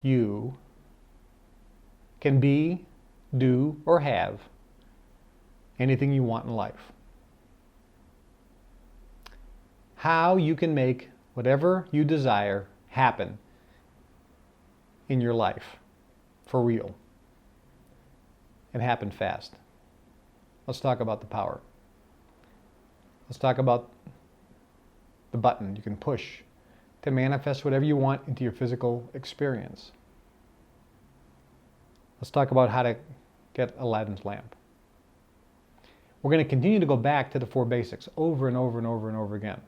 you can be, do, or have anything you want in life. How you can make whatever you desire happen in your life for real and happen fast. Let's talk about the power. Let's talk about the button you can push to manifest whatever you want into your physical experience. Let's talk about how to get Aladdin's lamp. We're going to continue to go back to the 4 basics over and over and over and over again.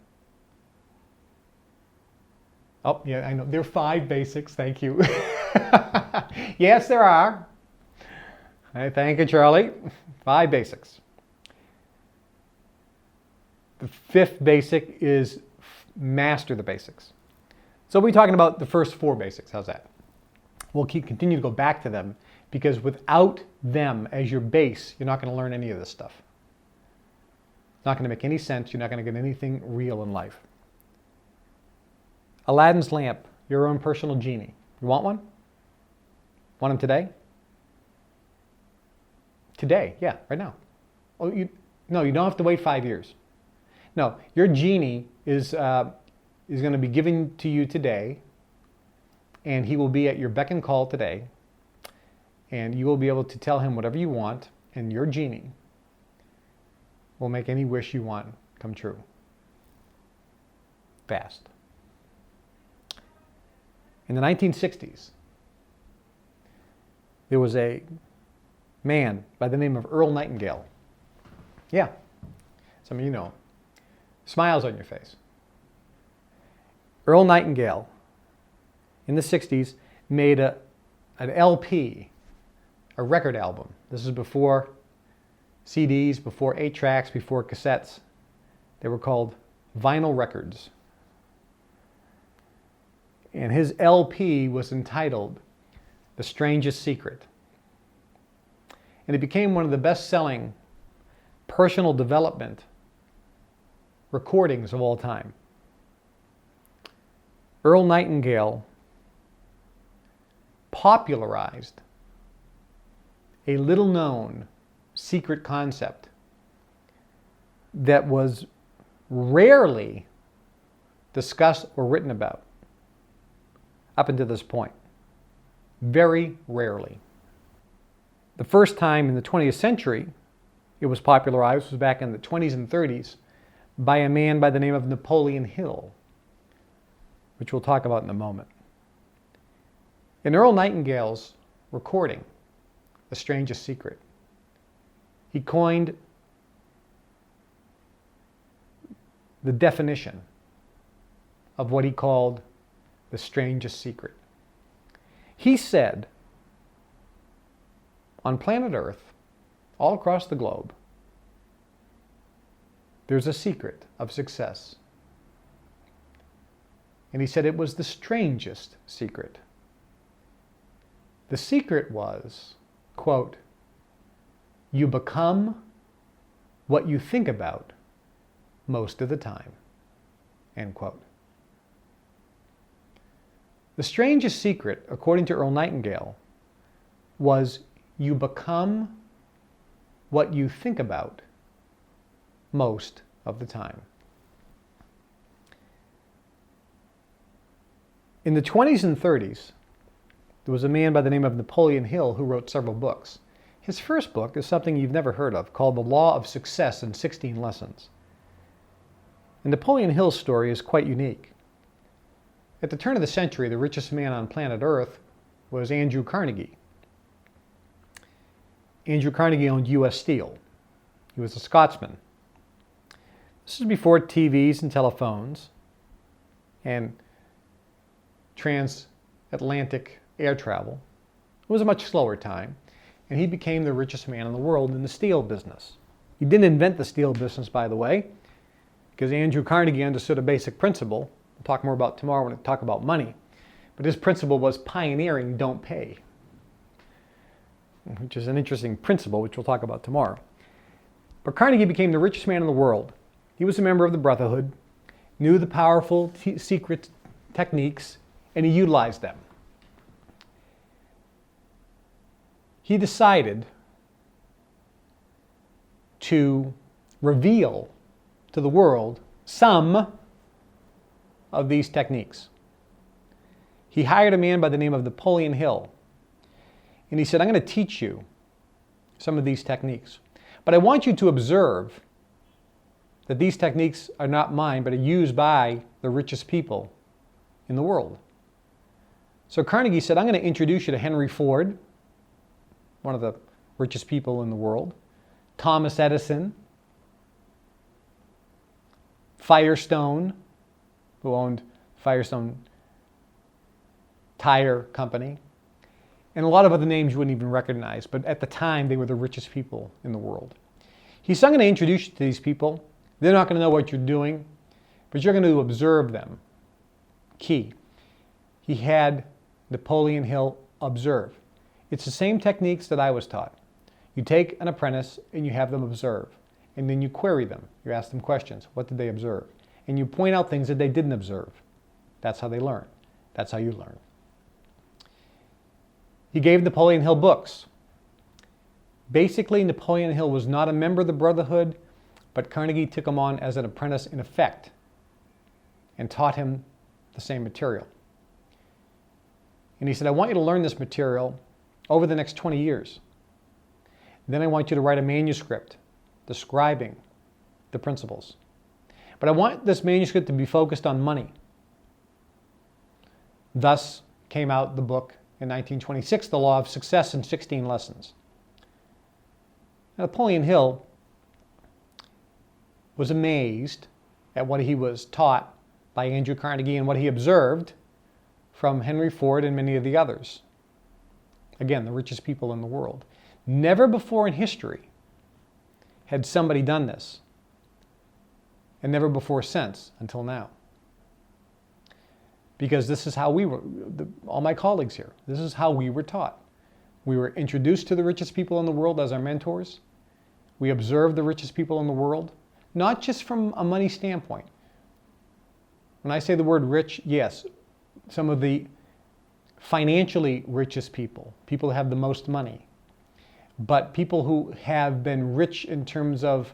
Oh, yeah, I know. There are 5 basics. Thank you. Yes, there are. Thank you, Charlie. 5 basics. The 5th basic is master the basics. So we'll be talking about the first 4 basics. How's that? We'll continue to go back to them because without them as your base, you're not going to learn any of this stuff. It's not going to make any sense. You're not going to get anything real in life. Aladdin's lamp, your own personal genie. You want one? Want him today? Today, yeah, right now. Oh, no, you don't have to wait 5 years. No, your genie is going to be given to you today, and he will be at your beck and call today, and you will be able to tell him whatever you want, and your genie will make any wish you want come true. Fast. In the 1960s, there was a man by the name of Earl Nightingale. Yeah, some of you know him. Smiles on your face. Earl Nightingale, in the 60s, made an LP, a record album. This is before CDs, before 8-tracks, before cassettes. They were called vinyl records. And his LP was entitled The Strangest Secret. And it became one of the best-selling personal development recordings of all time. Earl Nightingale popularized a little-known secret concept that was rarely discussed or written about up until this point. Very rarely. The first time in the 20th century it was popularized was back in the 20s and 30s by a man by the name of Napoleon Hill, which we'll talk about in a moment. In Earl Nightingale's recording, The Strangest Secret, he coined the definition of what he called the strangest secret. He said, on planet Earth, all across the globe, there's a secret of success. And he said it was the strangest secret. The secret was, quote, you become what you think about most of the time, end quote. The strangest secret, according to Earl Nightingale, was you become what you think about most of the time. In the 20s and 30s, there was a man by the name of Napoleon Hill who wrote several books. His first book is something you've never heard of, called The Law of Success in 16 Lessons. And Napoleon Hill's story is quite unique. At the turn of the century, the richest man on planet Earth was Andrew Carnegie. Andrew Carnegie owned U.S. Steel. He was a Scotsman. This is before TVs and telephones and transatlantic air travel. It was a much slower time, and he became the richest man in the world in the steel business. He didn't invent the steel business, by the way, because Andrew Carnegie understood a basic principle. We'll talk more about tomorrow when we talk about money. But his principle was pioneering, don't pay, which is an interesting principle, which we'll talk about tomorrow. But Carnegie became the richest man in the world. He was a member of the Brotherhood, knew the powerful secret techniques, and he utilized them. he decided to reveal to the world some of these techniques. He hired a man by the name of Napoleon Hill, and he said, I'm going to teach you some of these techniques. But I want you to observe that these techniques are not mine, but are used by the richest people in the world. So Carnegie said, I'm going to introduce you to Henry Ford, one of the richest people in the world, Thomas Edison, Firestone, who owned Firestone Tire Company, and a lot of other names you wouldn't even recognize, but at the time they were the richest people in the world. He said, I'm going to introduce you to these people. They're not going to know what you're doing, but you're going to observe them. Key. He had Napoleon Hill observe. It's the same techniques that I was taught. You take an apprentice and you have them observe, and then you query them. You ask them questions. What did they observe? And you point out things that they didn't observe. That's how they learn. That's how you learn. He gave Napoleon Hill books. Basically, Napoleon Hill was not a member of the Brotherhood, but Carnegie took him on as an apprentice in effect and taught him the same material. And he said, I want you to learn this material over the next 20 years. Then I want you to write a manuscript describing the principles. But I want this manuscript to be focused on money. Thus came out the book in 1926, The Law of Success in 16 Lessons. Now, Napoleon Hill was amazed at what he was taught by Andrew Carnegie and what he observed from Henry Ford and many of the others. Again, the richest people in the world. Never before in history had somebody done this, and never before since until now. Because this is how we were, all my colleagues here, this is how we were taught. We were introduced to the richest people in the world as our mentors. We observed the richest people in the world, not just from a money standpoint. When I say the word rich, yes, some of the financially richest people, people who have the most money, but people who have been rich in terms of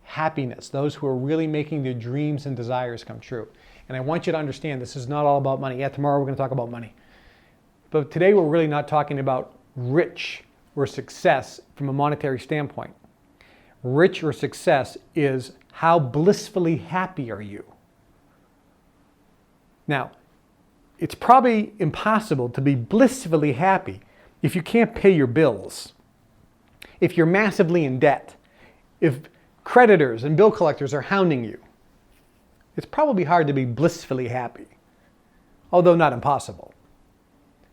happiness, those who are really making their dreams and desires come true. And I want you to understand this is not all about money. Yeah, tomorrow we're going to talk about money. But today we're really not talking about rich or success from a monetary standpoint. Rich or success is how blissfully happy are you? Now, it's probably impossible to be blissfully happy if you can't pay your bills, if you're massively in debt, if creditors and bill collectors are hounding you. It's probably hard to be blissfully happy, although not impossible.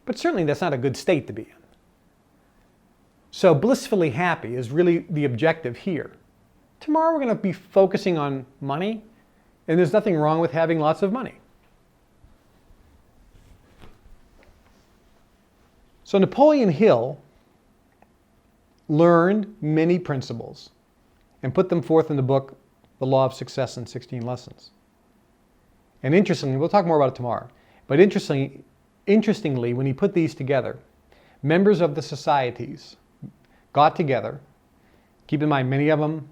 But certainly that's not a good state to be in. So blissfully happy is really the objective here. Tomorrow we're going to be focusing on money, and there's nothing wrong with having lots of money. So Napoleon Hill learned many principles and put them forth in the book, The Law of Success in 16 Lessons. And interestingly, we'll talk more about it tomorrow, but interestingly, when he put these together, members of the societies got together. Keep in mind, many of them,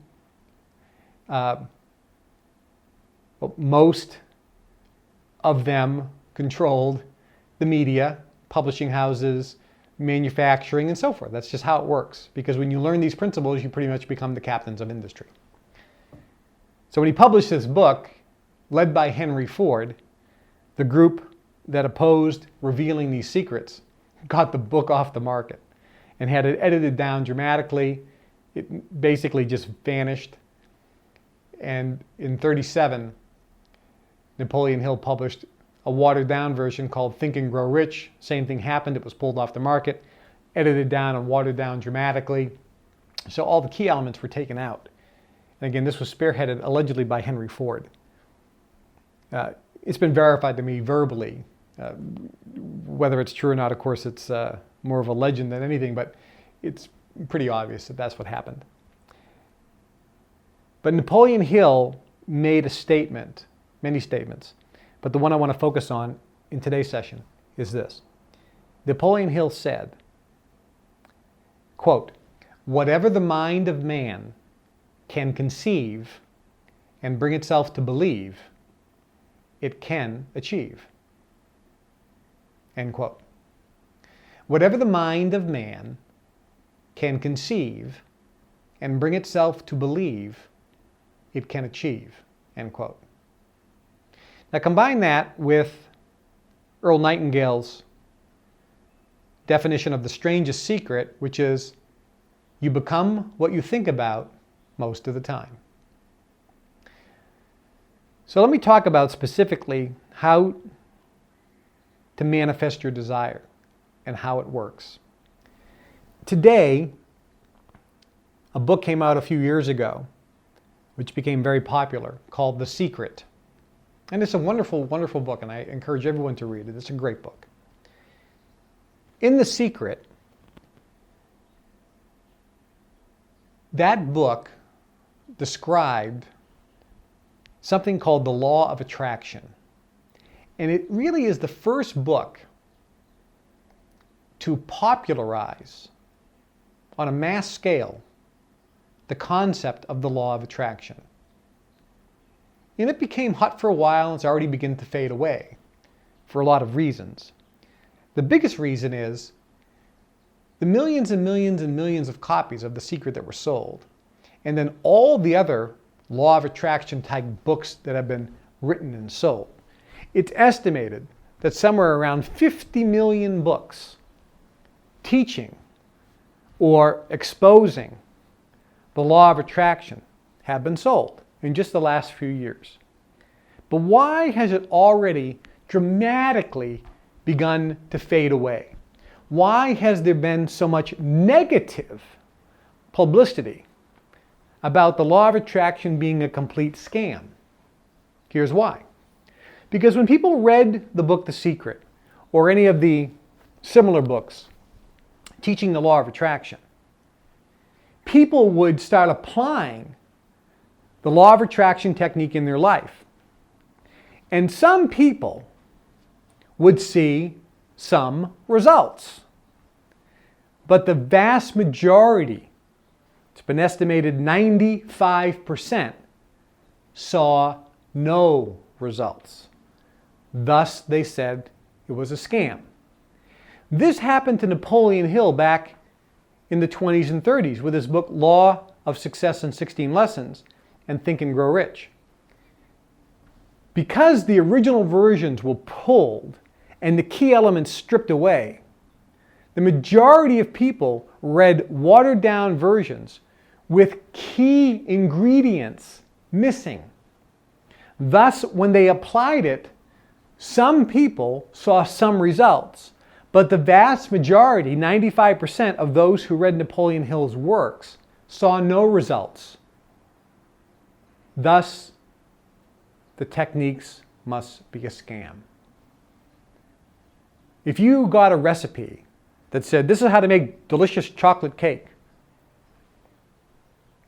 most of them controlled the media, publishing houses, manufacturing, and so forth. That's just how it works. Because when you learn these principles, you pretty much become the captains of industry. So when he published this book, led by Henry Ford, the group that opposed revealing these secrets got the book off the market and had it edited down dramatically. It basically just vanished. And in 1937, Napoleon Hill published a watered down version called Think and Grow Rich. Same thing happened. It was pulled off the market, edited down and watered down dramatically. So all the key elements were taken out. And again, this was spearheaded allegedly by Henry Ford. It's been verified to me verbally. Whether it's true or not, of course, it's more of a legend than anything, but it's pretty obvious that that's what happened. But Napoleon Hill made a statement, many statements, but the one I want to focus on in today's session is this. Napoleon Hill said quote, "Whatever the mind of man can conceive and bring itself to believe, it can achieve." End quote. Whatever the mind of man can conceive and bring itself to believe, it can achieve. End quote. Now combine that with Earl Nightingale's definition of the strangest secret, which is you become what you think about most of the time. So let me talk about specifically how to manifest your desire and how it works. Today, a book came out a few years ago, which became very popular, called The Secret. And it's a wonderful, wonderful book, and I encourage everyone to read it. It's a great book. In The Secret, that book described something called the law of attraction. And it really is the first book to popularize on a mass scale the concept of the law of attraction. And it became hot for a while, and it's already beginning to fade away for a lot of reasons. The biggest reason is the millions and millions and millions of copies of The Secret that were sold, and then all the other law of attraction type books that have been written and sold. It's estimated that somewhere around 50 million books teaching or exposing the law of attraction have been sold in just the last few years. But why has it already dramatically begun to fade away? Why has there been so much negative publicity about the law of attraction being a complete scam? Here's why. Because when people read the book The Secret, or any of the similar books teaching the law of attraction, people would start applying the law of attraction technique in their life. And some people would see some results. But the vast majority, it's been estimated 95%, saw no results. Thus, they said it was a scam. This happened to Napoleon Hill back in the 20s and 30s with his book Law of Success in 16 Lessons and Think and Grow Rich. Because the original versions were pulled and the key elements stripped away, the majority of people read watered down versions with key ingredients missing. Thus, when they applied it, some people saw some results, but the vast majority, 95% of those who read Napoleon Hill's works, saw no results. Thus, the techniques must be a scam. If you got a recipe that said, this is how to make delicious chocolate cake,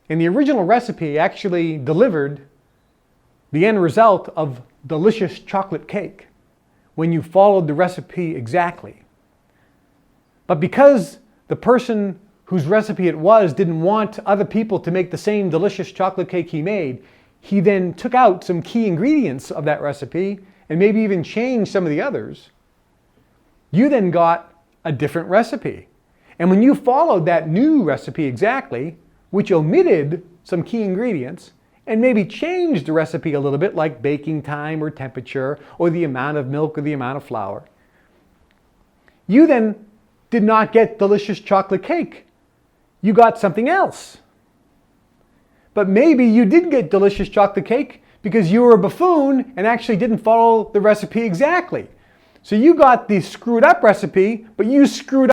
and the original recipe actually delivered the end result of delicious chocolate cake when you followed the recipe exactly. But because the person whose recipe it was didn't want other people to make the same delicious chocolate cake he made, he then took out some key ingredients of that recipe and maybe even changed some of the others. You then got a different recipe. And when you followed that new recipe exactly, which omitted some key ingredients, and maybe changed the recipe a little bit, like baking time or temperature or the amount of milk or the amount of flour, you then did not get delicious chocolate cake. You got something else. But maybe you did get delicious chocolate cake because you were a buffoon and actually didn't follow the recipe exactly. So you got the screwed up recipe, but you screwed